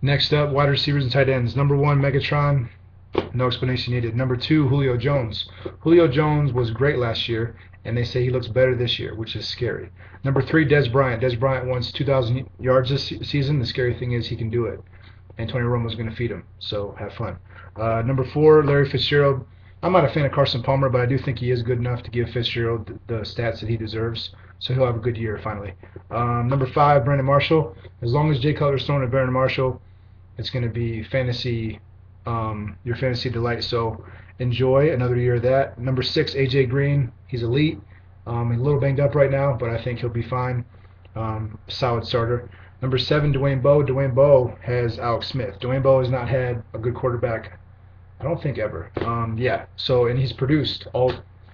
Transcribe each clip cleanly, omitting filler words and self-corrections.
Next up, wide receivers and tight ends. Number 1, Megatron. No explanation needed. Number 2, Julio Jones. Julio Jones was great last year, and they say he looks better this year, which is scary. Number 3, Dez Bryant. Dez Bryant wants 2,000 yards this season. The scary thing is he can do it. And Tony Romo's going to feed him, so have fun. Number 4, Larry Fitzgerald. I'm not a fan of Carson Palmer, but I do think he is good enough to give Fitzgerald the stats that he deserves. So he'll have a good year finally. Number 5, Brandon Marshall. As long as Jay Cutler's throwing at Brandon Marshall, it's going to be your fantasy delight. So enjoy another year of that. Number 6, AJ Green. He's elite. He's a little banged up right now, but I think he'll be fine. Solid starter. Number 7, Dwayne Bowe. Dwayne Bowe has Alex Smith. Dwayne Bowe has not had a good quarterback, I don't think, ever. And he's produced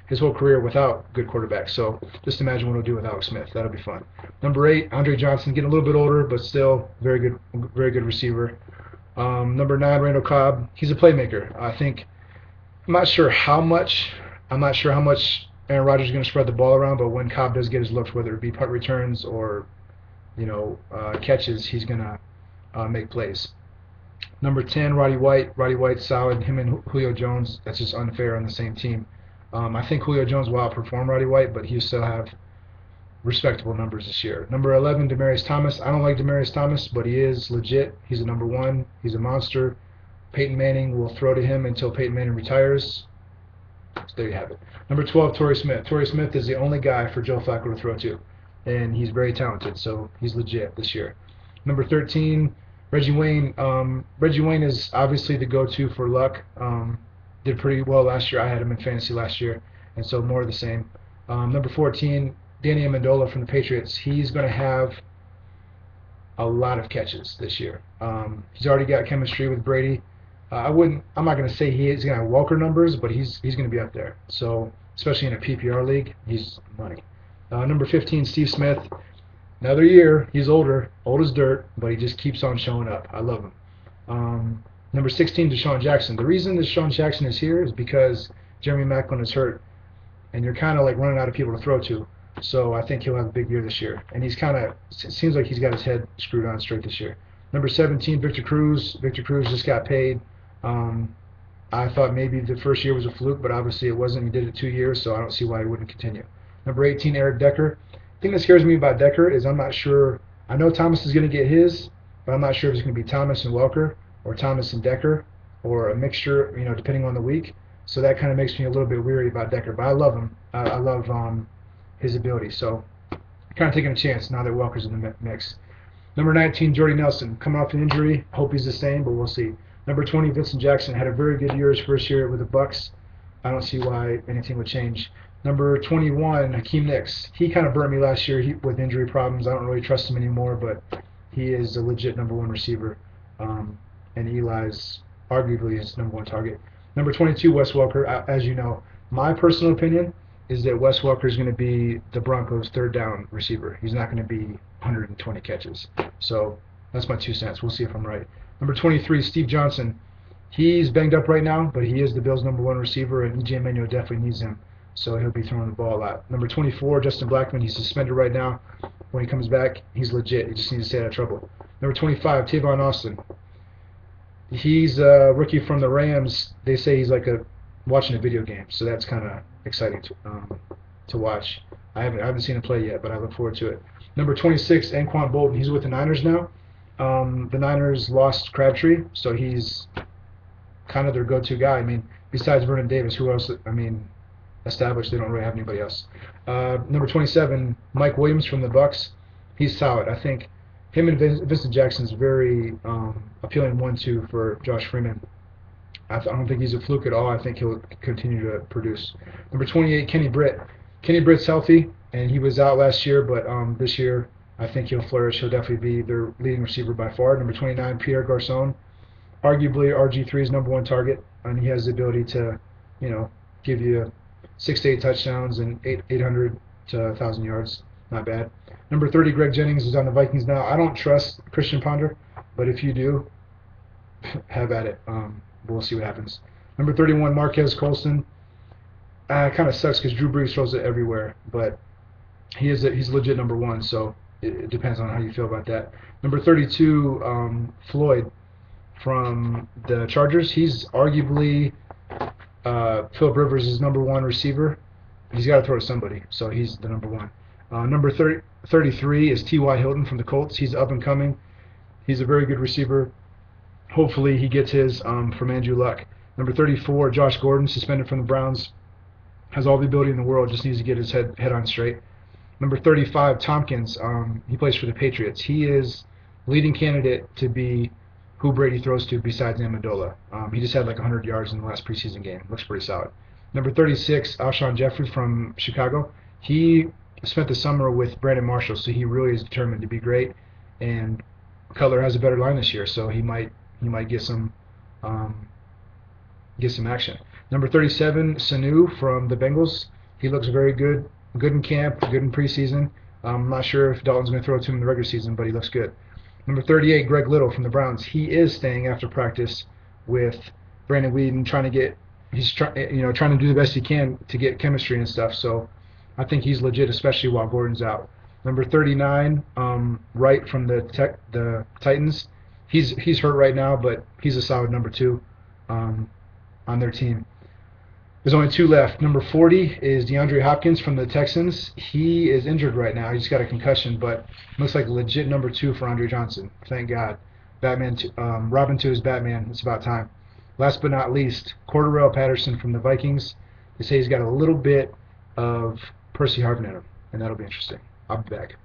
his whole career without good quarterbacks. So just imagine what he'll do with Alex Smith. That'll be fun. Number 8, Andre Johnson, getting a little bit older, but still very good receiver. Number 9, Randall Cobb. He's a playmaker. I'm not sure how much Aaron Rodgers is going to spread the ball around, but when Cobb does get his looks, whether it be punt returns or catches, he's going to make plays. Number 10, Roddy White. Roddy White's solid. Him and Julio Jones, that's just unfair on the same team. I think Julio Jones will outperform Roddy White, but he'll still have respectable numbers this year. Number 11, Demaryius Thomas. I don't like Demaryius Thomas, but he is legit. He's a number 1. He's a monster. Peyton Manning will throw to him until Peyton Manning retires. So there you have it. Number 12, Torrey Smith. Torrey Smith is the only guy for Joe Flacco to throw to, and he's very talented, so he's legit this year. Number 13, Reggie Wayne. Reggie Wayne is obviously the go-to for luck. Did pretty well last year. I had him in fantasy last year, and so more of the same. Number 14, Danny Amendola from the Patriots. He's going to have a lot of catches this year. He's already got chemistry with Brady. I'm not going to say he's going to have Welker numbers, but he's going to be up there. So especially in a PPR league, he's money. Number 15, Steve Smith. Another year. He's older, old as dirt, but he just keeps on showing up. I love him. Number 16, Deshaun Jackson. The reason Deshaun Jackson is here is because Jeremy Maclin is hurt, and you're kind of like running out of people to throw to. So I think he'll have a big year this year. And it seems like he's got his head screwed on straight this year. Number 17, Victor Cruz. Victor Cruz just got paid. I thought maybe the first year was a fluke, but obviously it wasn't. He did it 2 years, so I don't see why he wouldn't continue. Number 18, Eric Decker. The thing that scares me about Decker is I'm not sure. I know Thomas is going to get his, but I'm not sure if it's going to be Thomas and Welker or Thomas and Decker or a mixture, depending on the week. So that kind of makes me a little bit weary about Decker, but I love him. I love his ability. So kind of taking a chance now that Welker's in the mix. Number 19, Jordy Nelson, coming off an injury. Hope he's the same, but we'll see. Number 20, Vincent Jackson, had a very good year his first year with the Bucks. I don't see why anything would change. Number 21, Hakeem Nicks. He kind of burnt me last year with injury problems. I don't really trust him anymore, but he is a legit number 1 receiver. And Eli's arguably his number 1 target. Number 22, Wes Welker. As you know, my personal opinion is that Wes Welker is going to be the Broncos' 3rd down receiver. He's not going to be 120 catches. So that's my 2 cents. We'll see if I'm right. Number 23, Steve Johnson. He's banged up right now, but he is the Bills' number 1 receiver, and EJ Manuel definitely needs him. So he'll be throwing the ball a lot. Number 24, Justin Blackmon. He's suspended right now. When he comes back, he's legit. He just needs to stay out of trouble. Number 25, Tavon Austin. He's a rookie from the Rams. They say he's like watching a video game, so that's kind of exciting to watch. I haven't seen him play yet, but I look forward to it. Number 26, Anquan Bolton. He's with the Niners now. The Niners lost Crabtree, so he's kind of their go-to guy. I mean, besides Vernon Davis, who else? Established. They don't really have anybody else. Number 27, Mike Williams from the Bucks. He's solid. I think him and Vincent Jackson's very appealing 1-2 for Josh Freeman. I don't think he's a fluke at all. I think he'll continue to produce. Number 28, Kenny Britt. Kenny Britt's healthy, and he was out last year, but this year I think he'll flourish. He'll definitely be their leading receiver by far. Number 29, Pierre Garçon. Arguably RG3's number 1 target, and he has the ability to, give you 6 to 8 touchdowns and 800 to 1,000 yards. Not bad. Number 30, Greg Jennings is on the Vikings now. I don't trust Christian Ponder, but if you do, have at it. We'll see what happens. Number 31, Marquez Colston. Kind of sucks because Drew Brees throws it everywhere, but he's legit number 1, so it depends on how you feel about that. Number 32, Floyd. from the Chargers. He's arguably Philip Rivers' number one receiver. He's got to throw to somebody, so he's the number one. Number 33 is T.Y. Hilton from the Colts. He's up and coming. He's a very good receiver. Hopefully he gets his from Andrew Luck. Number 34, Josh Gordon, suspended from the Browns. Has all the ability in the world, just needs to get his head on straight. Number 35, Tompkins. He plays for the Patriots. He is leading candidate to be who Brady throws to besides Amendola. He just had like 100 yards in the last preseason game. Looks pretty solid. Number 36, Alshon Jeffrey from Chicago. He spent the summer with Brandon Marshall, so he really is determined to be great. And Cutler has a better line this year, so he might get some action. Number 37, Sanu from the Bengals. He looks very good. Good in camp, good in preseason. I'm not sure if Dalton's going to throw it to him in the regular season, but he looks good. Number 38, Greg Little from the Browns. He is staying after practice with Brandon Weeden, trying to do the best he can to get chemistry and stuff. So I think he's legit, especially while Gordon's out. Number 39, Wright from the Titans. He's hurt right now, but he's a solid number 2 on their team. There's only 2 left. Number 40 is DeAndre Hopkins from the Texans. He is injured right now. He just got a concussion, but looks like a legit number 2 for Andre Johnson. Thank God. Robin to his Batman. It's about time. Last but not least, Cordarrelle Patterson from the Vikings. They say he's got a little bit of Percy Harvin in him, and that'll be interesting. I'll be back.